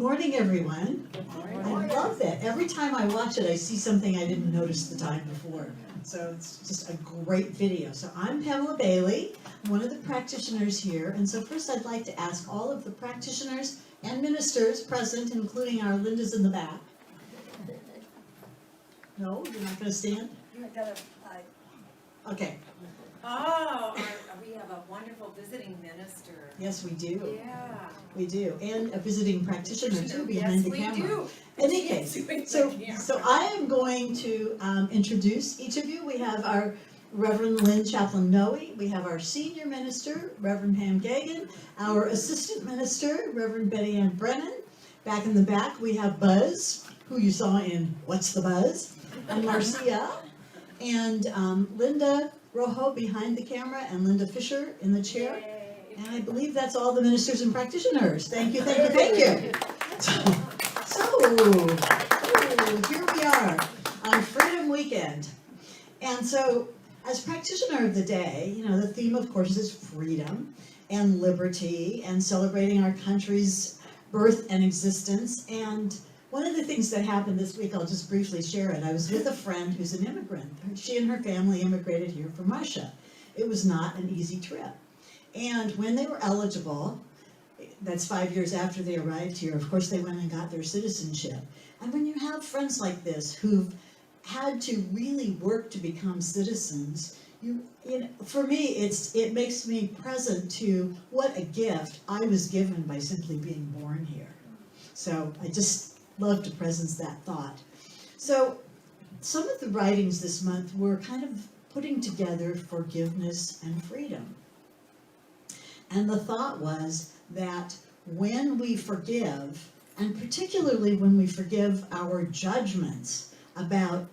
morning, everyone. Good I morning. love that. Every time I watch it, I see something I didn't notice the time before. So it's just a great video. So I'm Pamella Bailey, one of the practitioners here. And so first I'd like to ask all of the practitioners and ministers present, including our Lindas in the back. No, you're not going to stand? You gotta, Okay. we have a wonderful visiting minister. Yes, we do. Yeah. We do. And a visiting practitioner too behind the camera. Yes, we do. In any case, so I am going to introduce each of you. We have our Reverend Lynn Chaplain-Noe. We have our senior minister, Reverend Pamella Geagan. Our assistant minister, Reverend Betty Ann Brennan. Back in the back, we have Buzz, who you saw in What's the Buzz? And Marcia. And Linda Rojo behind the camera, and Linda Fisher in the chair. Yay. And I believe that's all the ministers and practitioners. Thank you, thank you, thank you. So here we are on Freedom Weekend. And so, as practitioner of the day, you know, the theme, of course, is freedom and liberty and celebrating our country's birth and existence. And one of the things that happened this week, I'll just briefly share it. I was with a friend who's an immigrant. She and her family immigrated here from Russia. It was not an easy trip. And when they were eligible, that's 5 years after they arrived here, of course they went and got their citizenship. And when you have friends like this who've had to really work to become citizens, for me, it makes me present to what a gift I was given by simply being born here. So I just love to presence that thought. So some of the writings this month were kind of putting together forgiveness and freedom. And the thought was that when we forgive, and particularly when we forgive our judgments about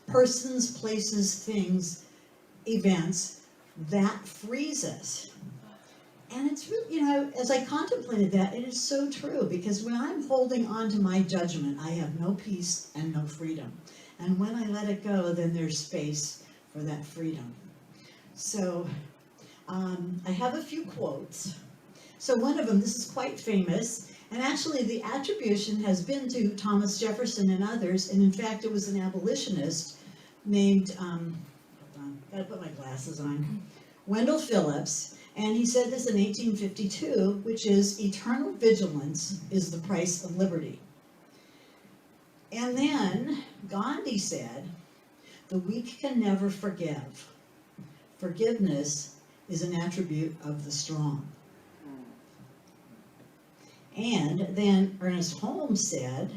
persons, places, things, events, that frees us. And it's really, you know, as I contemplated that, it is so true, because when I'm holding on to my judgment, I have no peace and no freedom. And when I let it go, then there's space for that freedom. So I have a few quotes. So one of them, this is quite famous, and actually the attribution has been to Thomas Jefferson and others, and in fact it was an abolitionist named, hold on, gotta put my glasses on, Wendell Phillips. And he said this in 1852, which is, eternal vigilance is the price of liberty. And then Gandhi said, the weak can never forgive. Forgiveness is an attribute of the strong. And then Ernest Holmes said,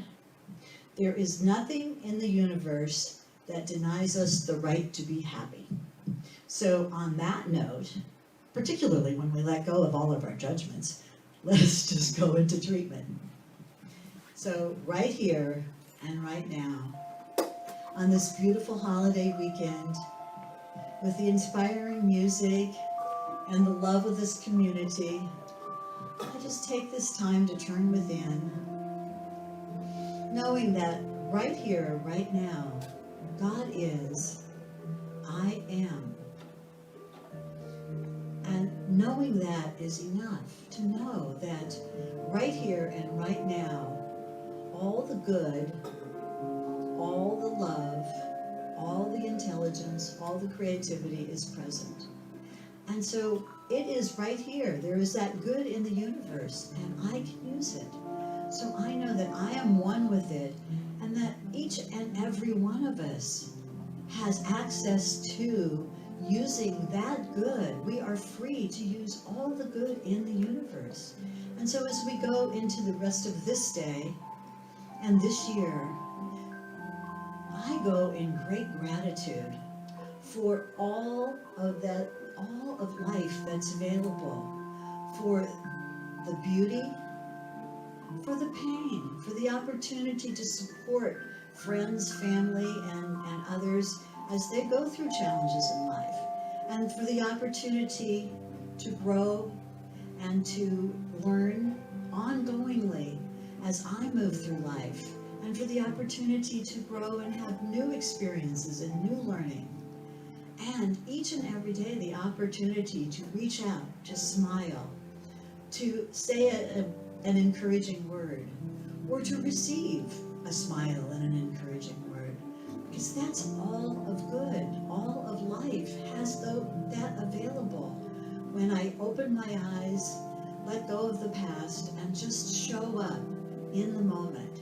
there is nothing in the universe that denies us the right to be happy. So on that note, particularly when we let go of all of our judgments, let us just go into treatment. So right here and right now, on this beautiful holiday weekend, with the inspiring music and the love of this community, I just take this time to turn within, knowing that right here, right now, God is, I am. And knowing that is enough to know that right here and right now, all the good, all the love, all the intelligence, all the creativity is present. And so it is right here. There is that good in the universe, and I can use it. So I know that I am one with it, and that each and every one of us has access to using that good. We are free to use all the good in the universe. And so as we go into the rest of this day and this year, I go in great gratitude for all of life that's available, for the beauty, for the pain, for the opportunity to support friends, family, and others as they go through challenges in life, and for the opportunity to grow and to learn ongoingly as I move through life, and for the opportunity to grow and have new experiences and new learning. And each and every day, the opportunity to reach out, to smile, to say an encouraging word, or to receive a smile and an encouraging word. Because that's all of good, all of life has that available. When I open my eyes, let go of the past, and just show up in the moment.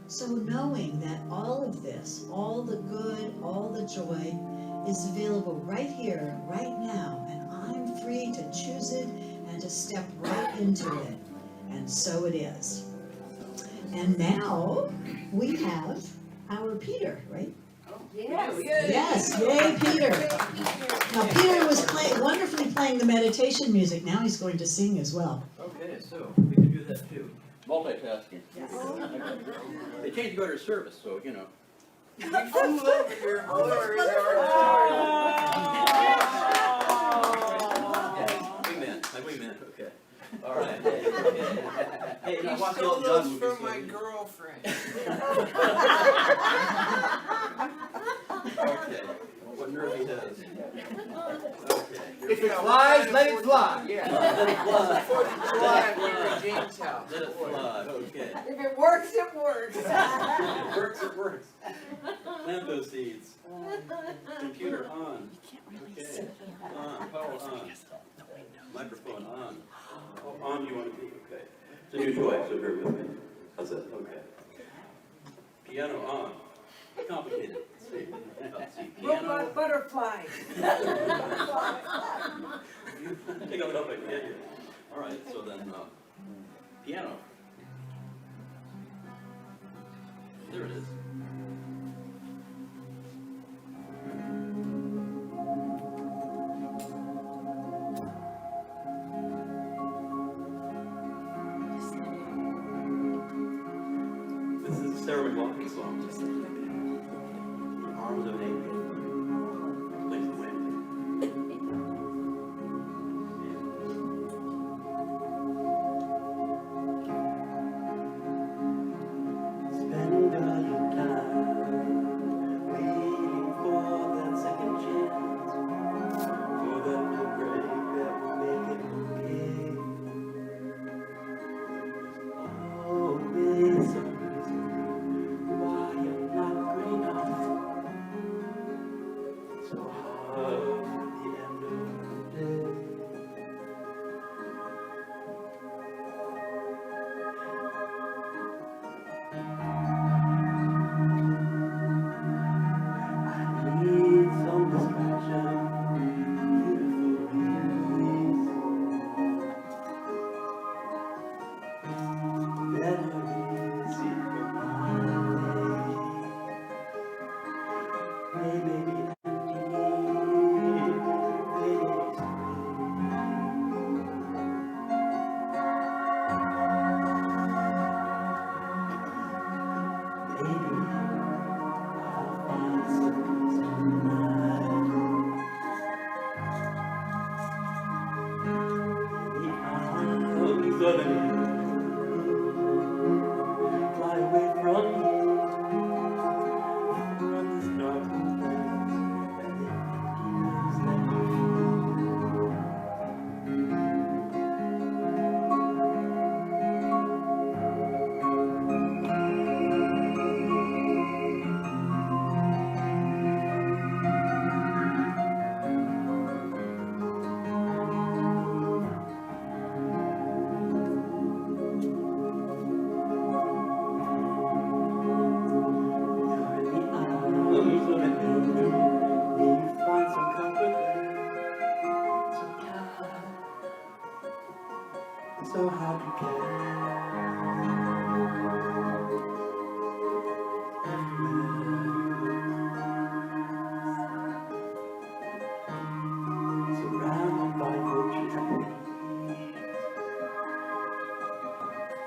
So knowing that all of this, all the good, all the joy, is available right here, right now, and I'm free to choose it and to step right into it. And so it is. And now we have our Peter, right? Yes. Yes, yay, Peter. Now Peter was wonderfully playing the meditation music. Now he's going to sing as well. Okay, so we can do that too. Multitasking. Yes. They changed to go to service, so you know. Wingman, my wingman, okay. All right. Hey, He I watched the stole old those John movies. from so my we- girlfriend. Okay, what nerve he has. Okay. If it flies, let it fly. Yeah. Let it fly. 4th of July, we're at James' house. Let it fly, okay. If it works, it works. It works, it works. Plant those seeds. Computer on. Okay. On, power on. Microphone on. Oh, on you want to be, okay. It's a new toy, so bear with me. How's that? Okay. Piano on. Complicated. Let's see. Let's see. Piano. Robot butterfly. Take it up I can get you. All right, so then, piano. There it is. This is a Sarah McLachlan song. The Arms of an Angel. Plays the wind. Spend all your time waiting for that second chance, for that new break that will make it okay. Always some reason why you're not good enough. So hard at the end of the day. I need some distraction, beautiful views. Better easy for my day. Maybe fly away from here, from this dark place, and the emptiness that you find some comfort there. So hard to care. Surrounded by fortunes and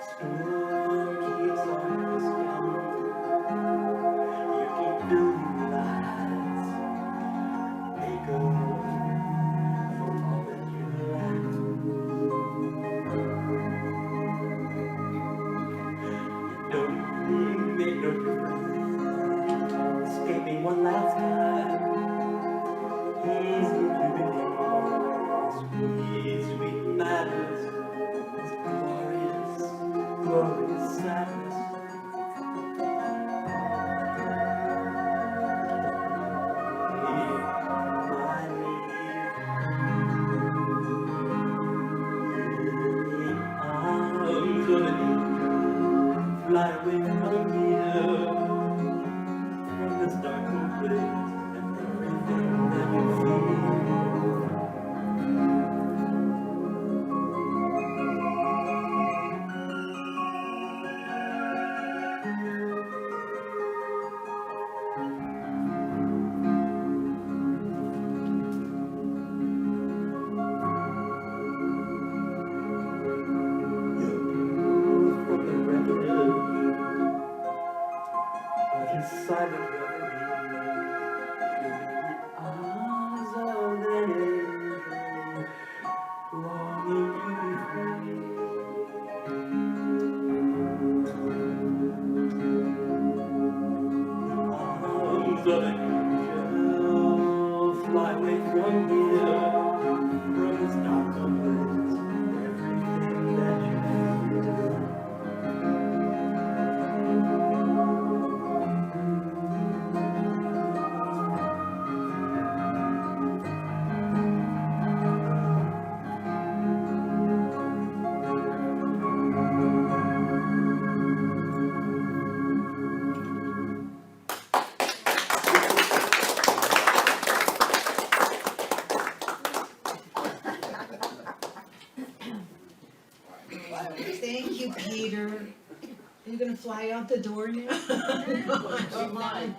storm keeps on whispering. You keep building lies. Make up for all that you lack. Don't make no difference. Escape me one last time. Easy to believe. Sweet, sweet matters. It's glorious, glorious. fly away from here, from this dark old place and everything that you feel. From the wreckage of his silent reverie, in the arms of an angel, longing to be free. The arms of an angel, fly away from here, from this dark place, everything that you feel. Thank you, Peter. Are you gonna fly out the door now? Come on.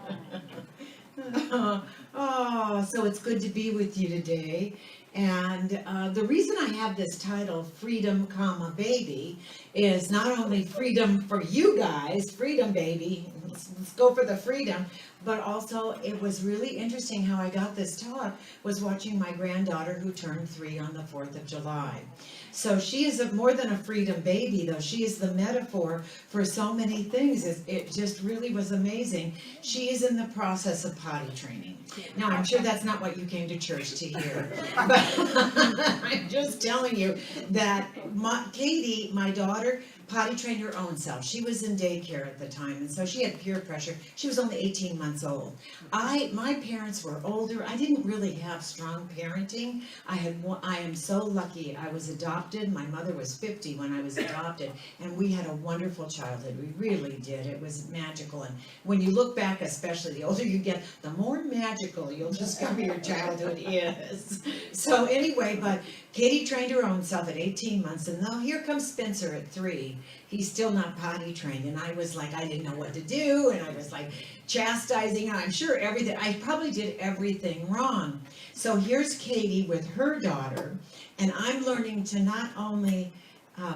Oh, so it's good to be with you today. And the reason I have this title, Freedom, Baby, is not only freedom for you guys, freedom baby, let's go for the freedom, but also it was really interesting how I got this talk, was watching my granddaughter who turned 3 on the 4th of July. So she is more than a freedom baby, though. She is the metaphor for so many things. It just really was amazing. She is in the process of potty training. Now, I'm sure that's not what you came to church to hear, but I'm just telling you that Katie, my daughter, potty trained her own self. She was in daycare at the time, and so she had peer pressure. She was only 18 months old. My parents were older. I didn't really have strong parenting. I am so lucky. I was adopted. My mother was 50 when I was adopted, and we had a wonderful childhood. We really did. It was magical, and when you look back, especially the older you get, the more magical you'll discover your childhood is. So anyway, but Katie trained her own self at 18 months, and now here comes Spencer at 3. He's still not potty trained, and I was like, I didn't know what to do, and I was like chastising, and I'm sure I probably did everything wrong. So here's Katie with her daughter, and I'm learning to not only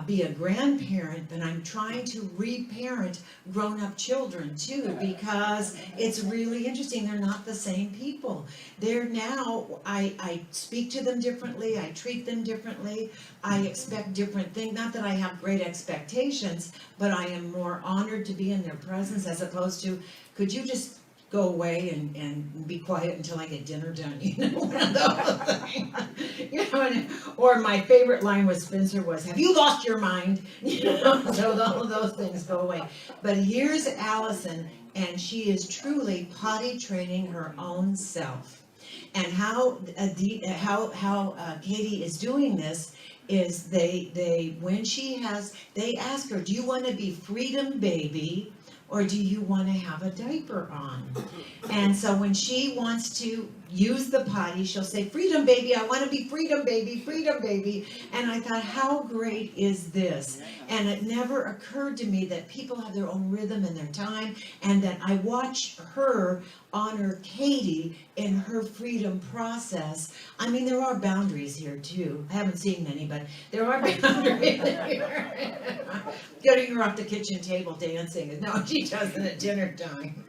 be a grandparent, but I'm trying to reparent grown-up children too, because it's really interesting. They're not the same people. They're now, I speak to them differently, I treat them differently, I expect different things. Not that I have great expectations, but I am more honored to be in their presence, as opposed to, could you just go away and be quiet until I get dinner done, you know, one of those things. You know, or my favorite line with Spencer was, have you lost your mind? You know, so all of those things go away. But here's Allison, and she is truly potty training her own self. And how Katie is doing this is they ask her, do you want to be freedom baby, or do you want to have a diaper on? And so when she wants to use the potty, she'll say, freedom baby, I want to be freedom baby, freedom baby. And I thought, how great is this? And it never occurred to me that people have their own rhythm and their time, and that I watch her honor Katie in her freedom process. I mean, there are boundaries here too. I haven't seen many, but there are boundaries here. Getting her off the kitchen table dancing. No, she doesn't at dinner time.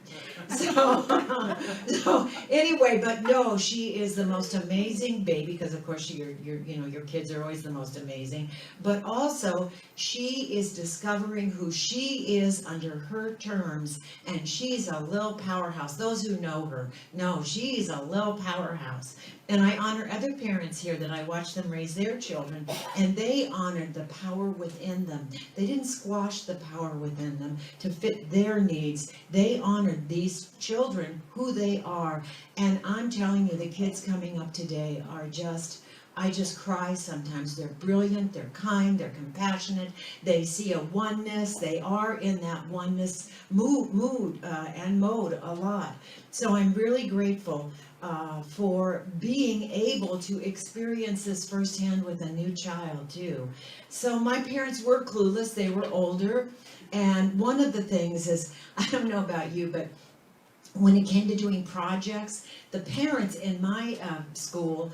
So anyway, but no, she is the most amazing baby, because of course your kids are always the most amazing. But also she is discovering who she is under her terms, and she's a little powerhouse. Those who know her know she's a little powerhouse. And I honor other parents here that I watch them raise their children, and they honored the power within them. They didn't squash the power within them to fit their needs. They honored these children, who they are. And I'm telling you, the kids coming up today are just, I just cry sometimes. They're brilliant, they're kind, they're compassionate, they see a oneness, they are in that oneness mood and mode a lot. So I'm really grateful for being able to experience this firsthand with a new child too. So my parents were clueless, they were older, and one of the things is, I don't know about you, but when it came to doing projects, the parents in my school,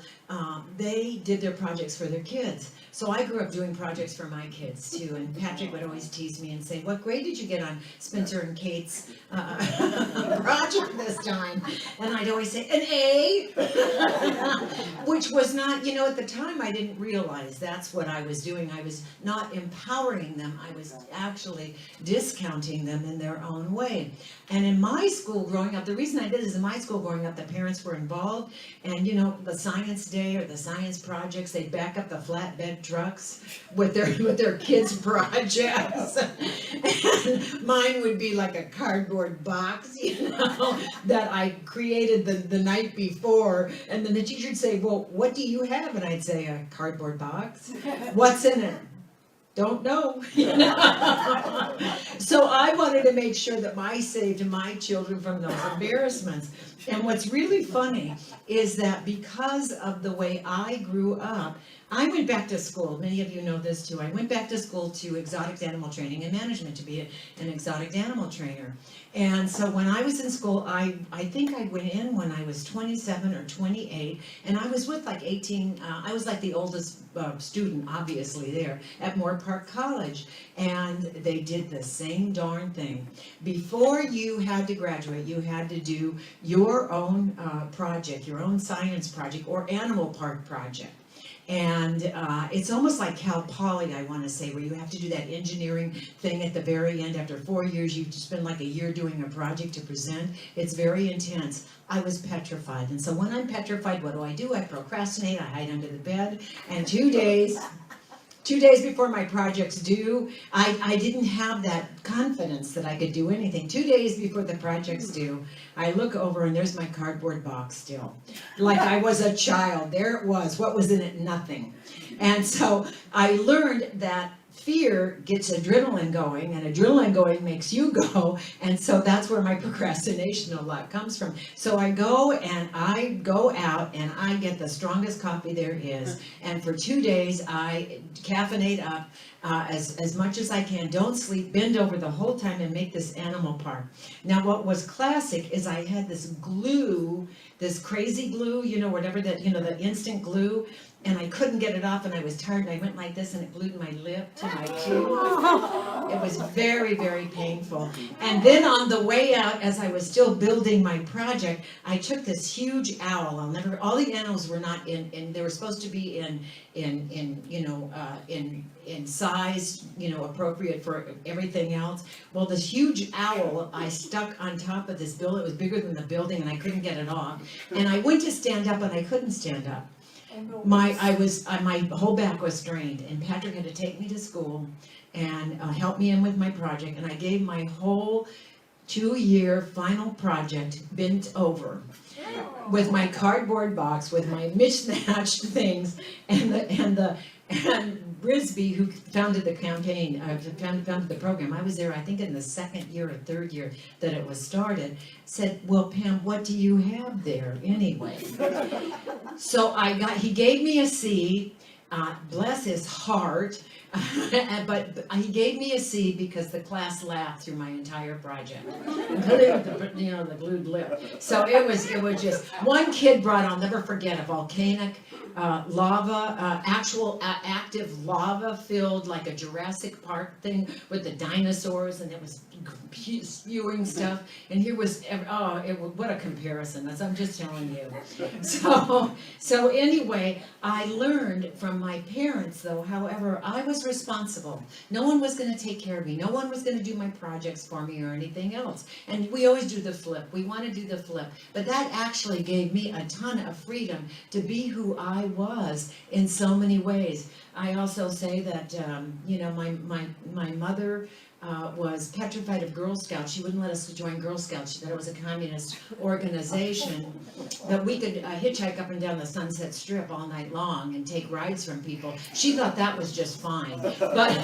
they did their projects for their kids. So I grew up doing projects for my kids too, and Patrick would always tease me and say, what grade did you get on Spencer and Kate's project this time? And I'd always say, an A, which was not, you know, at the time I didn't realize that's what I was doing. I was not empowering them, I was actually discounting them in their own way. And in my school growing up, the reason I did is in my school growing up, the parents were involved, and you know, the science day or the science projects, they'd back up the flatbed trucks with their kids' projects. And mine would be like a cardboard box, you know, that I created the night before, and then the teacher would say, well, what do you have? And I'd say, a cardboard box. What's in it? Don't know. So I wanted to make sure that I saved my children from those embarrassments. And what's really funny is that because of the way I grew up, I went back to school. Many of you know this too. I went back to school to exotic animal training and management to be an exotic animal trainer. And so when I was in school, I think I went in when I was 27 or 28, and I was with like 18, I was like the oldest student, obviously, there at Moore Park College. And they did the same darn thing. Before you had to graduate, you had to do your own project, your own science project or animal park project. And it's almost like Cal Poly, I want to say, where you have to do that engineering thing at the very end. After 4 years, you spend like a year doing a project to present. It's very intense. I was petrified. And so when I'm petrified, what do? I procrastinate, I hide under the bed, and 2 days before my project's due, I didn't have that confidence that I could do anything. 2 days before the project's due, I look over and there's my cardboard box still. Like I was a child. There it was. What was in it? Nothing. And so I learned that fear gets adrenaline going, and adrenaline going makes you go, and so that's where my procrastination a lot comes from. So I go out and I get the strongest coffee there is, and for 2 days I caffeinate up as much as I can, don't sleep, bend over the whole time and make this animal park. Now what was classic is I had this glue, this crazy glue, you know, whatever that, you know, the instant glue, and I couldn't get it off, and I was tired, and I went like this, and it glued my lip to my tooth. It was very, very painful. And then on the way out, as I was still building my project, I took this huge owl. All the animals were not in they were supposed to be in size, you know, appropriate for everything else. Well, this huge owl I stuck on top of this building. It was bigger than the building, and I couldn't get it off. And I went to stand up, and I couldn't stand up. My whole back was strained, and Patrick had to take me to school and help me in with my project, and I gave my whole 2-year final project bent over with my cardboard box, with my mismatched things, and Brisby, who founded the campaign, founded the program, I was there, I think in the second year or third year that it was started, said, well, Pam, what do you have there anyway? So he gave me a C, bless his heart, but he gave me a C because the class laughed through my entire project, including the glued lip. So it was just, one kid brought, I'll never forget, a volcanic lava, actual active lava filled like a Jurassic Park thing with the dinosaurs, and it was spewing stuff, and here was, what a comparison, I'm just telling you. So anyway, I learned from my parents though, however, I was responsible. No one was going to take care of me. No one was going to do my projects for me or anything else. And we always do the flip. We want to do the flip. But that actually gave me a ton of freedom to be who I was in so many ways. I also say that, my mother was petrified of Girl Scouts. She wouldn't let us join Girl Scouts. She thought it was a communist organization. That we could hitchhike up and down the Sunset Strip all night long and take rides from people. She thought that was just fine. But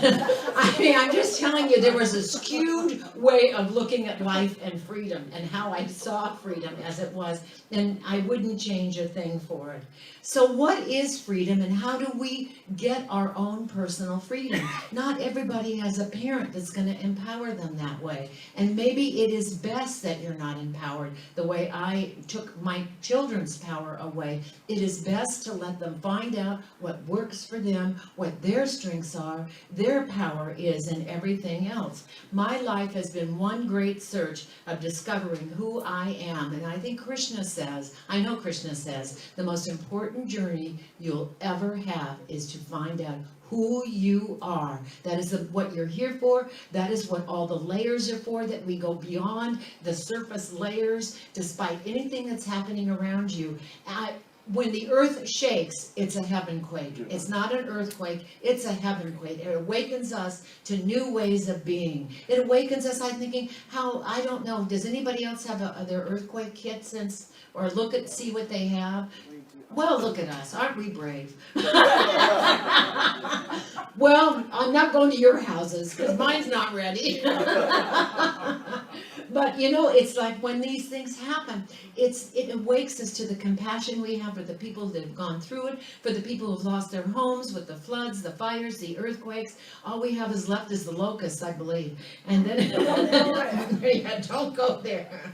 I mean, I'm just telling you, there was a skewed way of looking at life and freedom and how I saw freedom as it was. And I wouldn't change a thing for it. So what is freedom and how do we get our own personal freedom? Not everybody has a parent that's going to empower them that way. And maybe it is best that you're not empowered the way I took my children's power away. It is best to let them find out what works for them, what their strengths are, their power is, and everything else. My life has been one great search of discovering who I am. And I think I know Krishna says, the most important journey you'll ever have is to find out who you are. That is what you're here for. That is what all the layers are for, that we go beyond the surface layers despite anything that's happening around you. When the earth shakes, it's a heaven quake. It's not an earthquake, it's a heaven quake. It awakens us to new ways of being. It awakens us, I'm thinking, I don't know, does anybody else have their earthquake kit since, or see what they have? Well, look at us, aren't we brave? Well, I'm not going to your houses, because mine's not ready. But you know, it's like when these things happen, it awakes us to the compassion we have for the people that have gone through it, for the people who've lost their homes with the floods, the fires, the earthquakes. All we have left is the locusts, I believe. And then, yeah, don't go there.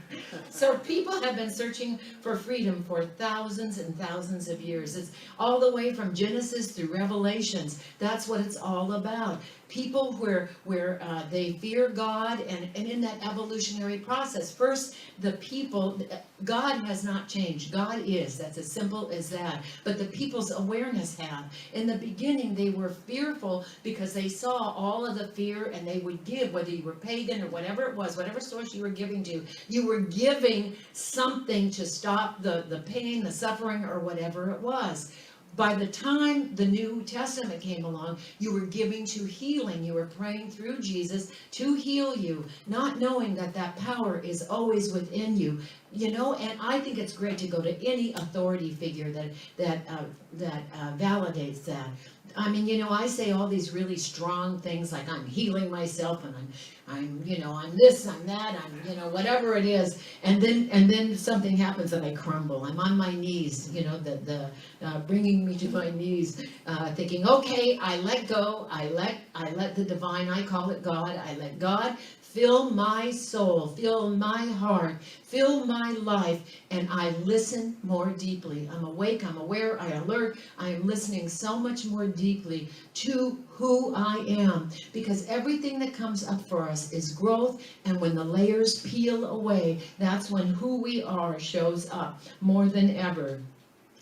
So people have been searching for freedom for thousands and thousands of years. It's all the way from Genesis through Revelations. That's what it's all about. People where they fear God, and in that evolutionary process, first the people, God has not changed. God is. That's as simple as that. But the people's awareness have. In the beginning, they were fearful because they saw all of the fear, and they would give, whether you were pagan or whatever it was, whatever source you were giving to, you were giving something to stop the pain, the suffering, or whatever it was. By the time the New Testament came along, you were giving to healing. You were praying through Jesus to heal you, not knowing that power is always within you. You know, and I think it's great to go to any authority figure that validates that. I mean, you know, I say all these really strong things like I'm healing myself, and I'm this, I'm that, I'm, whatever it is, and then something happens and I crumble. I'm on my knees, bringing me to my knees, thinking, okay, I let go, I let the divine, I call it God, I let God fill my soul, fill my heart, fill my life, and I listen more deeply. I'm awake, I'm aware, I alert, I am listening so much more deeply to who I am, because everything that comes up for us is growth, and when the layers peel away, that's when who we are shows up more than ever.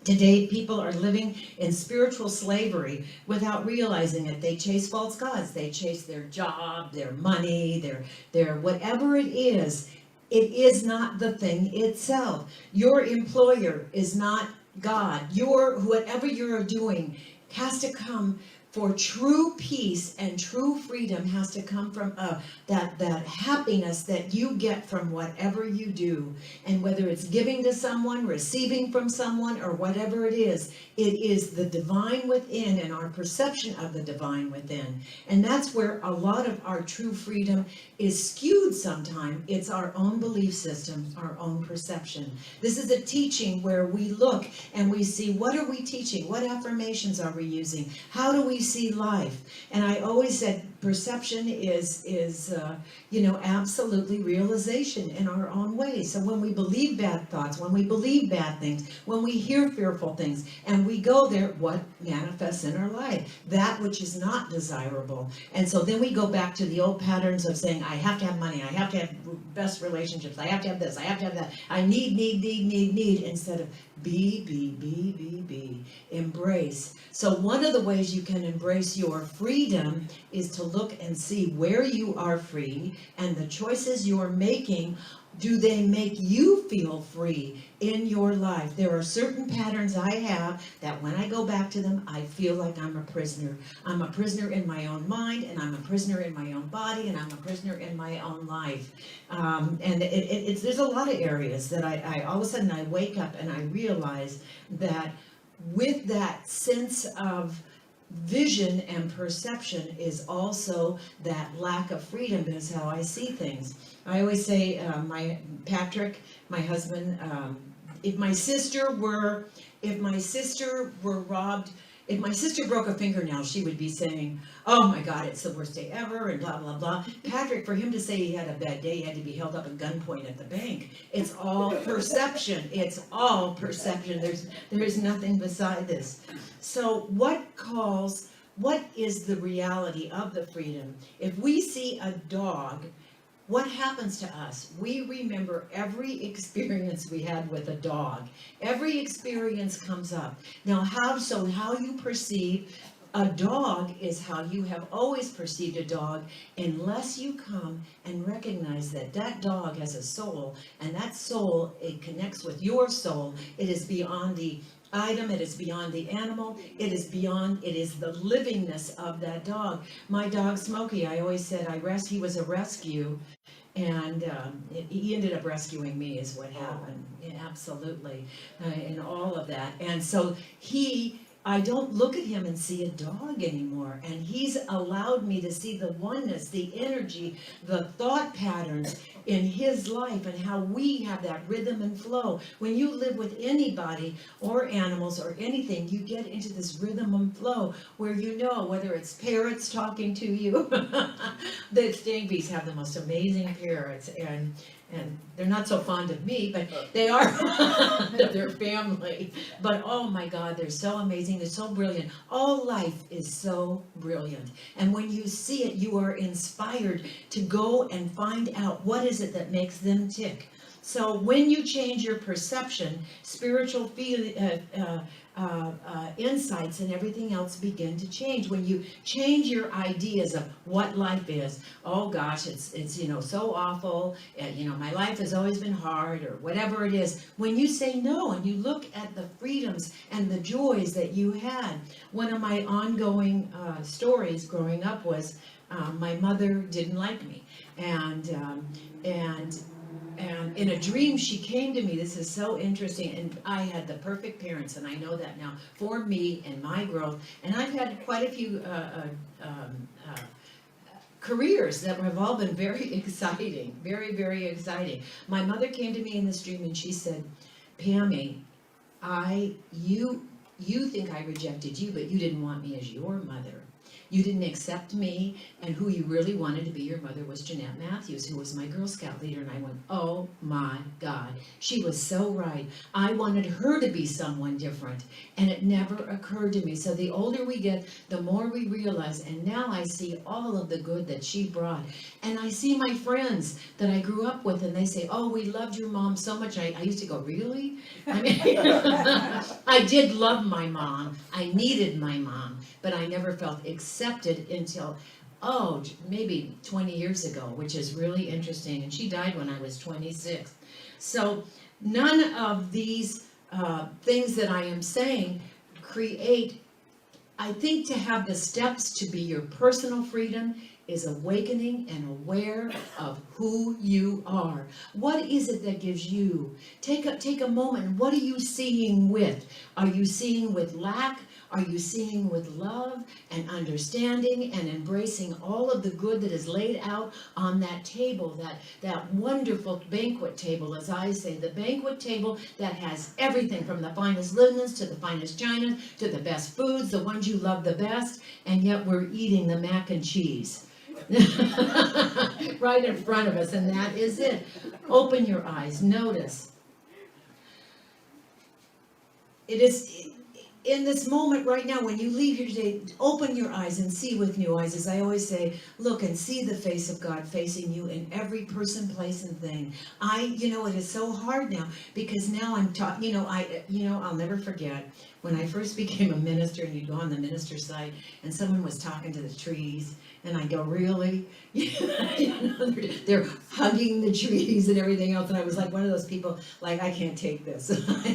Today, people are living in spiritual slavery without realizing it. They chase false gods. They chase their job, their money, their whatever it is. It is not the thing itself. Your employer is not God. Whatever you're doing has to come for true peace, and true freedom has to come from that happiness that you get from whatever you do. And whether it's giving to someone, receiving from someone, or whatever it is the divine within and our perception of the divine within. And that's where a lot of our true freedom is skewed sometimes. It's our own belief system, our own perception. This is a teaching where we look and we see, what are we teaching? What affirmations are we using? How do we see life? And I always said perception is absolutely realization in our own way. So when we believe bad thoughts, when we believe bad things, when we hear fearful things, and we go there, what manifests in our life? That which is not desirable. And so then we go back to the old patterns of saying, I have to have money, I have to have best relationships, I have to have this, I have to have that, I need, instead of be, embrace. So one of the ways you can embrace your freedom is to look and see where you are free, and the choices you're making, do they make you feel free in your life? There are certain patterns I have that when I go back to them, I feel like I'm a prisoner. I'm a prisoner in my own mind, and I'm a prisoner in my own body, and I'm a prisoner in my own life. And there's a lot of areas that I all of a sudden I wake up and I realize that with that sense of vision and perception is also that lack of freedom is how I see things. I always say, Patrick, my husband, if my sister were robbed, if my sister broke a fingernail, she would be saying, oh my God, it's the worst day ever, and blah, blah, blah. Patrick, for him to say he had a bad day, he had to be held up at gunpoint at the bank. It's all perception. It's all perception. There's nothing beside this. So what is the reality of the freedom? If we see a dog, what happens to us? We remember every experience we had with a dog. Every experience comes up. Now, how you perceive a dog is how you have always perceived a dog, unless you come and recognize that that dog has a soul, and that soul, it connects with your soul. It is beyond the item, it is beyond the animal, it is the livingness of that dog. My dog Smokey, I always said he was a rescue, and he ended up rescuing me is what happened. Yeah, absolutely, in all of that. And so I don't look at him and see a dog anymore, and he's allowed me to see the oneness, the energy, the thought patterns in his life, and how we have that rhythm and flow. When you live with anybody or animals or anything, you get into this rhythm and flow where you know whether it's parrots talking to you. The stingies have the most amazing parrots, and they're not so fond of me, but they are of their family. But oh my God, they're so amazing, they're so brilliant. All life is so brilliant. And when you see it, you are inspired to go and find out what is it that makes them tick. So when you change your perception, spiritual insights and everything else begin to change. When you change your ideas of what life is, oh gosh, it's so awful, my life has always been hard, or whatever it is. When you say no and you look at the freedoms and the joys that you had. One of my ongoing stories growing up was my mother didn't like me, and in a dream, she came to me. This is so interesting. And I had the perfect parents, and I know that now, for me and my growth. And I've had quite a few careers that have all been very exciting, very, very exciting. My mother came to me in this dream, and she said, Pammy, you think I rejected you, but you didn't want me as your mother. You didn't accept me, and who you really wanted to be your mother was Jeanette Matthews, who was my Girl Scout leader. And I went, oh my God, she was so right. I wanted her to be someone different, and it never occurred to me. So the older we get, the more we realize, and now I see all of the good that she brought. And I see my friends that I grew up with, and they say, oh, we loved your mom so much. I used to go, really? I mean, I did love my mom. I needed my mom, but I never felt accepted until, maybe 20 years ago, which is really interesting. And she died when I was 26. So none of these things that I am saying create, I think, to have the steps to be your personal freedom is awakening and aware of who you are. What is it that gives you? Take a moment. What are you seeing with? Are you seeing with lack? Are you seeing with love and understanding and embracing all of the good that is laid out on that table, that wonderful banquet table, as I say, the banquet table that has everything from the finest linens to the finest china to the best foods, the ones you love the best, and yet we're eating the mac and cheese. Right in front of us, and that is it. Open your eyes, notice. It is in this moment right now, when you leave here today, open your eyes and see with new eyes. As I always say, look and see the face of God facing you in every person, place, and thing. It is so hard now, because now I'm taught, I'll never forget when I first became a minister, and you'd go on the minister's site, and someone was talking to the trees, and I go, really? They're hugging the trees and everything else, and I was like one of those people, like, I can't take this.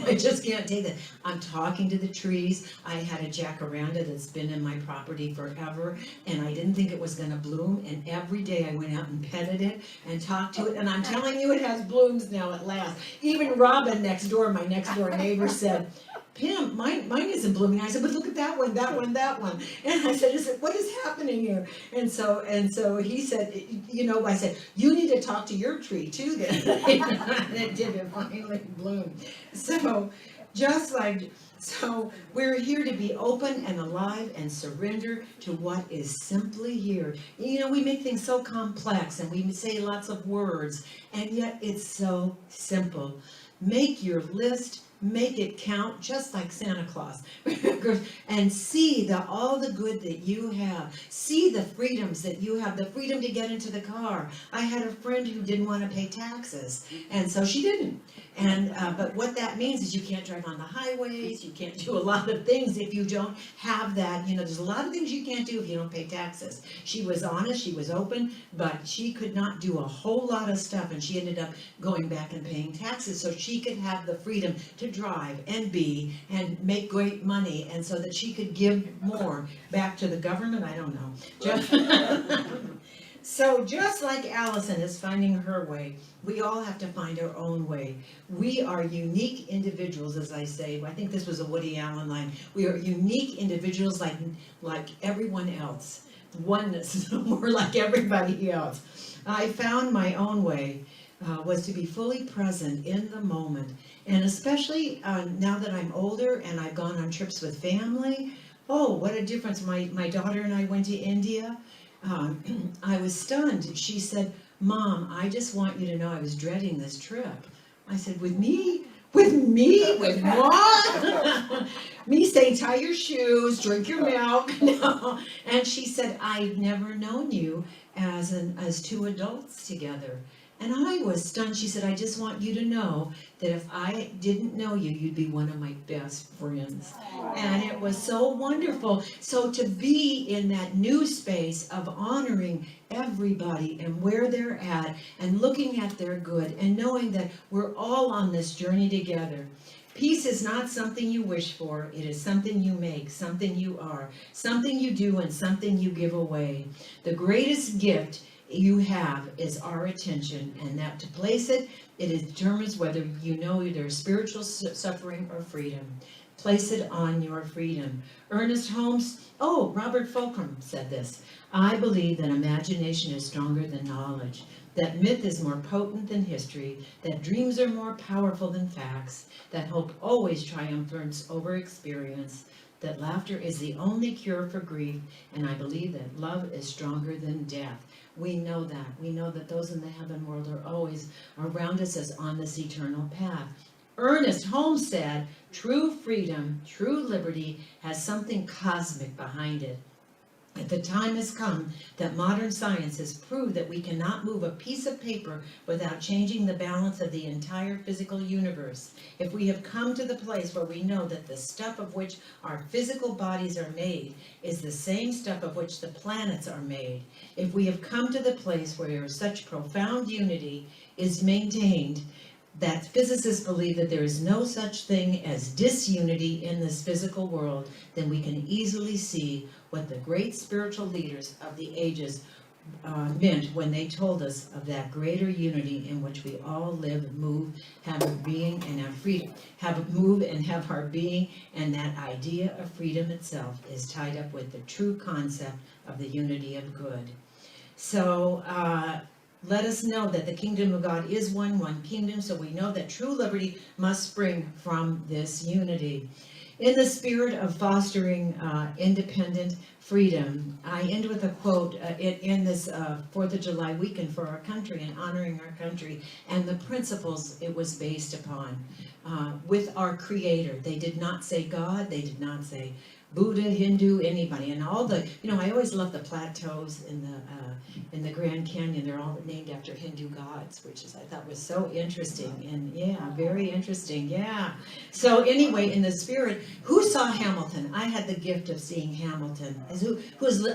I just can't take this. I'm talking to the trees. I had a jacaranda that's been in my property forever, and I didn't think it was gonna bloom, and every day I went out and petted it and talked to it, and I'm telling you, it has blooms now at last. Even Robin next door, my next door neighbor, said, Pam, mine isn't blooming. I said, but look at that one, that one, that one. And I said, what is happening here? And so he said, I said, you need to talk to your tree too then. And it did, it finally bloomed. So we're here to be open and alive and surrender to what is simply here. We make things so complex and we say lots of words, and yet it's so simple. Make your list, make it count, just like Santa Claus. And see all the good that you have. See the freedoms that you have, the freedom to get into the car. I had a friend who didn't want to pay taxes, and so she didn't. But what that means is you can't drive on the highways, you can't do a lot of things if you don't have that. There's a lot of things you can't do if you don't pay taxes. She was honest, she was open, but she could not do a whole lot of stuff, and she ended up going back and paying taxes so she could have the freedom to drive and be and make great money, and so that she could give more back to the government. I don't know. So just like Allison is finding her way, we all have to find our own way. We are unique individuals, as I say. I think this was a Woody Allen line. We are unique individuals like everyone else. Oneness, we're like everybody else. I found my own way was to be fully present in the moment. And especially now that I'm older and I've gone on trips with family, oh, what a difference. My daughter and I went to India. I was stunned. She said, Mom, I just want you to know I was dreading this trip. I said, with me? With me? With what? Me saying, tie your shoes, drink your milk. No. And she said, I've never known you as two adults together. And I was stunned. She said, I just want you to know that if I didn't know you, you'd be one of my best friends. And it was so wonderful. So to be in that new space of honoring everybody and where they're at and looking at their good and knowing that we're all on this journey together. Peace is not something you wish for. It is something you make, something you are, something you do, and something you give away. The greatest gift you have is our attention, and that to place it determines whether you know there's spiritual suffering or freedom. Place it on your freedom. Ernest Holmes, Robert Fulghum said this, I believe that imagination is stronger than knowledge, that myth is more potent than history, that dreams are more powerful than facts, that hope always triumphs over experience, that laughter is the only cure for grief, and I believe that love is stronger than death. We know that. We know that those in the heaven world are always around us as on this eternal path. Ernest Holmes said, true freedom, true liberty has something cosmic behind it. The time has come that modern science has proved that we cannot move a piece of paper without changing the balance of the entire physical universe. If we have come to the place where we know that the stuff of which our physical bodies are made is the same stuff of which the planets are made, if we have come to the place where such profound unity is maintained, that physicists believe that there is no such thing as disunity in this physical world, then we can easily see what the great spiritual leaders of the ages meant when they told us of that greater unity in which we all live, move, have a being, and have freedom. Move and have our being, and that idea of freedom itself is tied up with the true concept of the unity of good. So, let us know that the kingdom of God is one kingdom, so we know that true liberty must spring from this unity. In the spirit of fostering independent freedom, I end with a quote in this 4th of July weekend for our country and honoring our country and the principles it was based upon with our Creator. They did not say God, they did not say Buddha, Hindu, anybody, and all the, I always love the plateaus in the Grand Canyon. They're all named after Hindu gods, which I thought was so interesting, and yeah, very interesting, yeah. So anyway, in the spirit, who saw Hamilton? I had the gift of seeing Hamilton.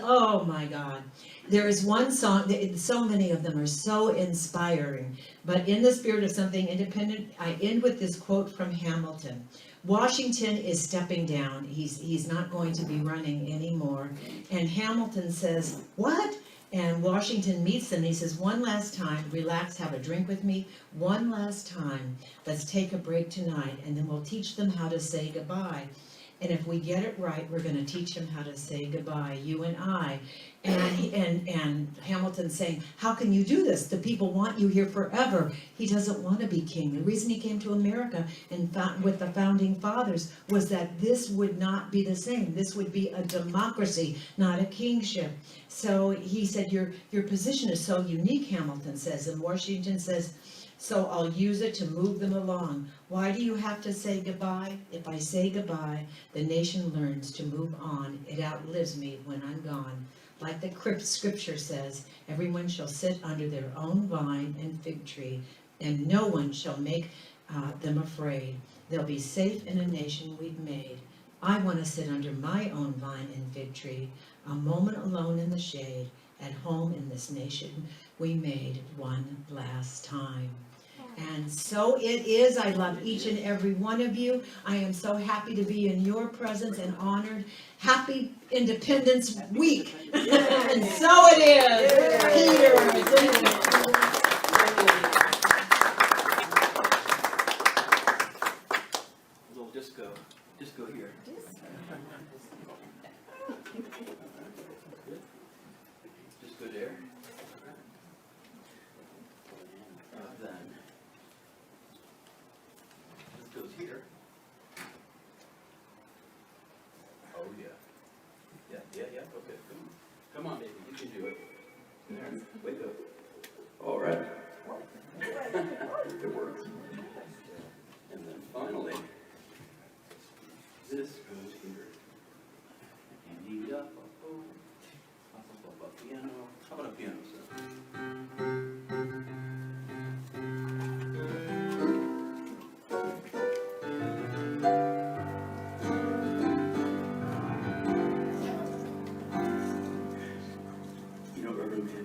Oh my God. There is one song, so many of them are so inspiring, but in the spirit of something independent, I end with this quote from Hamilton. Washington is stepping down. He's not going to be running anymore. And Hamilton says, what? And Washington meets them and he says, one last time, relax, have a drink with me. One last time, let's take a break tonight and then we'll teach them how to say goodbye. And if we get it right, we're going to teach him how to say goodbye, you and I. And Hamilton's saying, how can you do this? The people want you here forever. He doesn't want to be king. The reason he came to America and with the founding fathers was that this would not be the same. This would be a democracy, not a kingship. So he said, your position is so unique, Hamilton says. And Washington says, so I'll use it to move them along. Why do you have to say goodbye? If I say goodbye, the nation learns to move on. It outlives me when I'm gone. Like the scripture says, everyone shall sit under their own vine and fig tree, and no one shall make them afraid. They'll be safe in a nation we've made. I want to sit under my own vine and fig tree, a moment alone in the shade, at home in this nation we made one last time. And so it is. I love each and every one of you. I am so happy to be in your presence and honored. Happy Independence Week. And so it is. Peter. A little disco here. Disco there. Then this goes here. Oh yeah. Yeah. Okay, come on, baby, you can do it. There, wake up. All right. It works. And then finally, this goes here. And up, piano. How about a piano set?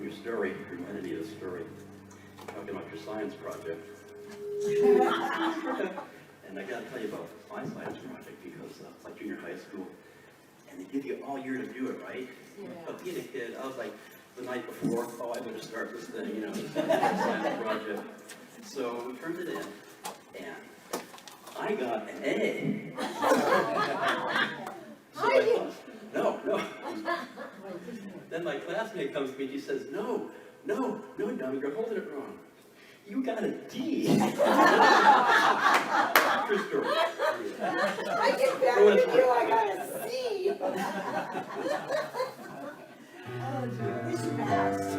Your story reminded me of a story talking about your science project. And I gotta tell you about my science project because it's like junior high school and they give you all year to do it, right? Yeah. But being a kid, I was like the night before, I better start this thing, science project. So we turned it in and I got an A. So I thought, no. Then my classmate comes to me and he says, no, dummy, you're holding it wrong. You got a D. True story. I get back with you, I got a C. Oh, dear, this passed.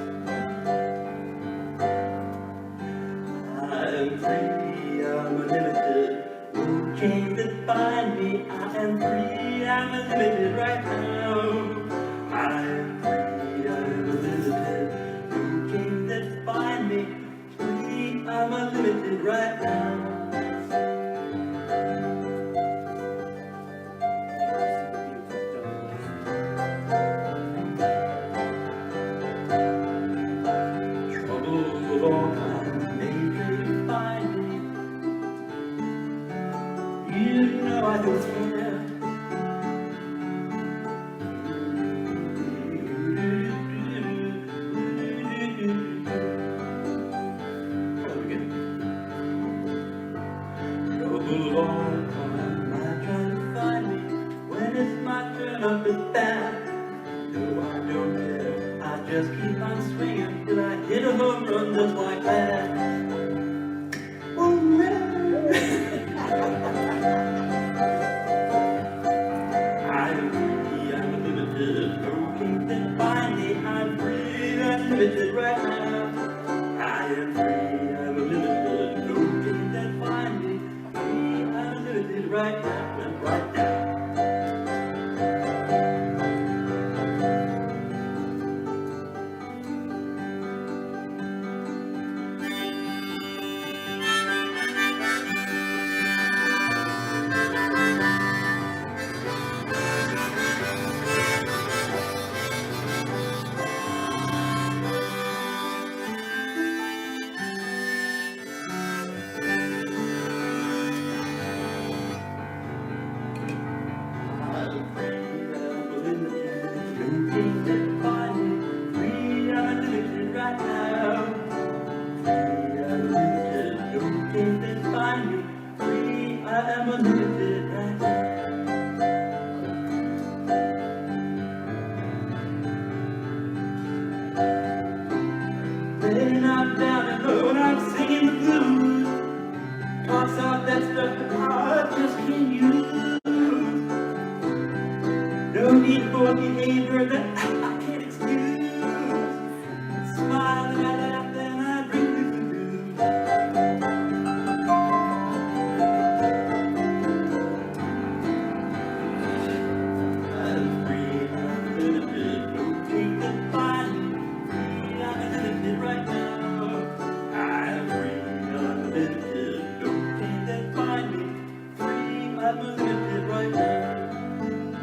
I'm free, I'm unlimited. Who came to find me? I am free, I'm unlimited right now. I am free, I'm unlimited. Who came to find me? Free, I'm unlimited right now. Troubles of all kinds may try to find me. You know I don't care. Troubles all kinds might try to find me when it's my turn up and down. No, I don't care. I just keep on swinging till I hit a home run just like that. Oh, I'm free, I'm unlimited. No king can find me. I'm free, unlimited right now. I am free, I'm unlimited. No king can find me. Free, I'm unlimited right now. Right now. anger that I can't excuse. Smile and I laugh and I drink the blues. I'm free, I'm limited, no king can find me. Free, I'm limited right now. I'm free, I'm limited, no king can find me. Free, I'm limited right now. Put it that way.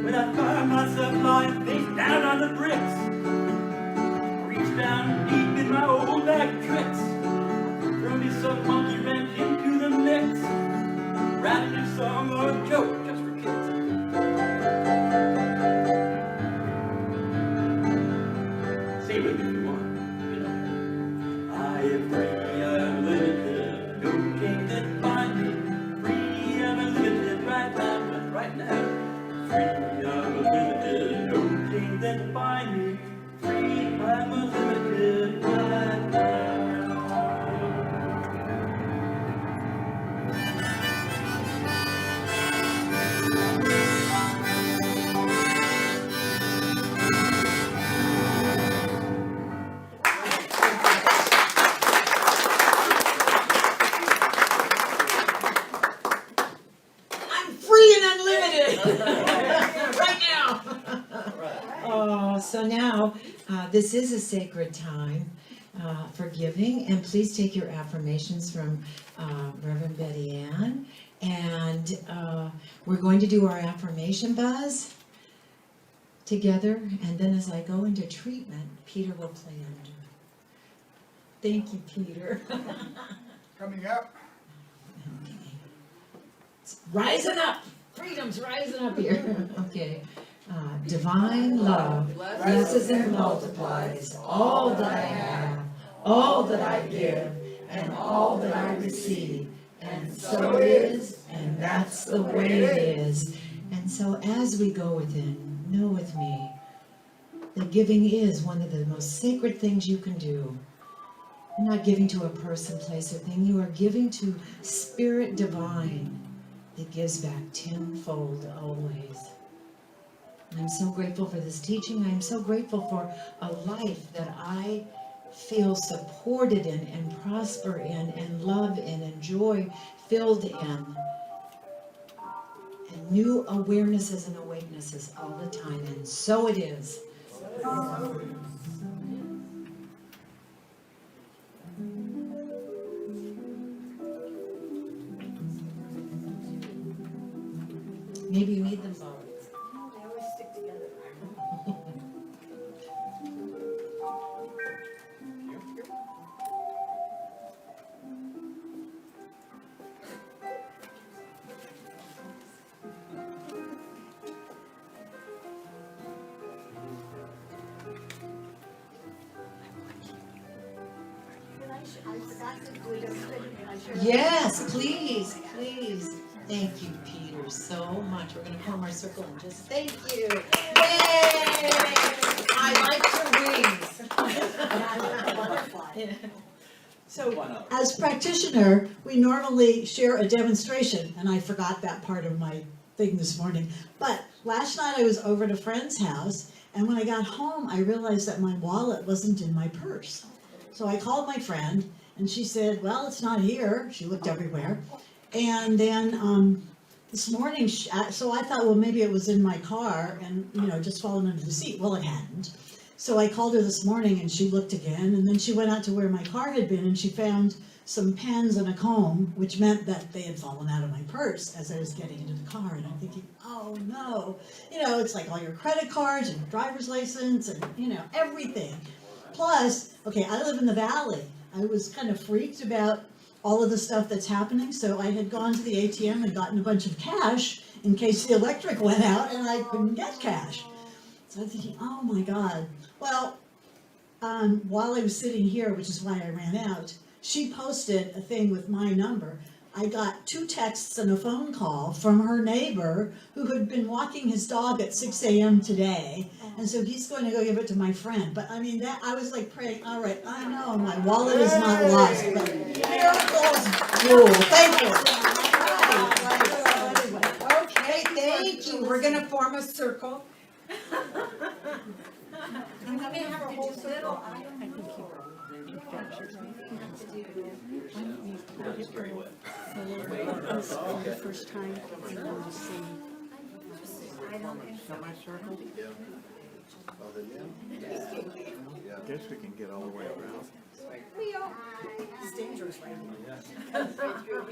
When I find myself lying face down on the bricks, reach down deep in my old bag of tricks, throw me some monkey wrench into the mix, write a new song or a joke just for kids. Sing with me if you want. You know. I am free, I'm limited, no king can find me. Free, I'm limited right now, right now. Free, I'm limited, no king can find me. Free, I'm limited right now. I'm free and unlimited right now. Oh, so now this is a sacred time for giving, and please take your affirmations from Reverend Betty Ann, and we're going to do our affirmation buzz together, and then as I go into treatment, Peter will play under. Thank you, Peter. Coming up. Okay. It's rising up. Freedom's rising up here. Okay. Divine love blesses and multiplies all that I have, all that I give, and all that I receive. And so it is, and that's the way it is. And so as we go within, know with me that giving is one of the most sacred things you can do. You're not giving to a person, place, or thing. You are giving to Spirit Divine that gives back tenfold always. And I'm so grateful for this teaching. I'm so grateful for a life that I feel supported in and prosper in and love in and joy filled in. And new awarenesses and awakenesses all the time. And so it is. Maybe you need them both. No, they always stick together. I forgot to do it. Can I share? Yes, please, please. Thank you, Peter, so much. We're going to form our circle and just thank you. Yay! I like your wings. So, Why not? as practitioner, we normally share a demonstration, and I forgot that part of my thing this morning. But last night I was over at a friend's house, and when I got home, I realized that my wallet wasn't in my purse. So I called my friend, and she said, well, it's not here. She looked everywhere. And then this morning, so I thought, well, maybe it was in my car and, just fallen under the seat. Well, it hadn't. So I called her this morning and she looked again, and then she went out to where my car had been and she found some pens and a comb, which meant that they had fallen out of my purse as I was getting into the car. And I'm thinking, oh no, it's like all your credit cards and your driver's license and, everything. Plus, okay, I live in the valley. I was kind of freaked about all of the stuff that's happening, so I had gone to the ATM and gotten a bunch of cash in case the electric went out and I couldn't get cash. So I'm thinking, oh my God. Well, while I was sitting here, which is why I ran out, she posted a thing with my number. I got 2 texts and a phone call from her neighbor who had been walking his dog at 6 a.m. today. And so he's going to go give it to my friend. But I mean, that I was like praying, all right, I know my wallet is not lost, but miracles rule. Thank you. Okay, thank you. We're gonna form a circle. And we may have to do little, I don't know. It's very wet. The first time, and then we'll see. I don't think so. Guess we can get all the way around. It's dangerous right now.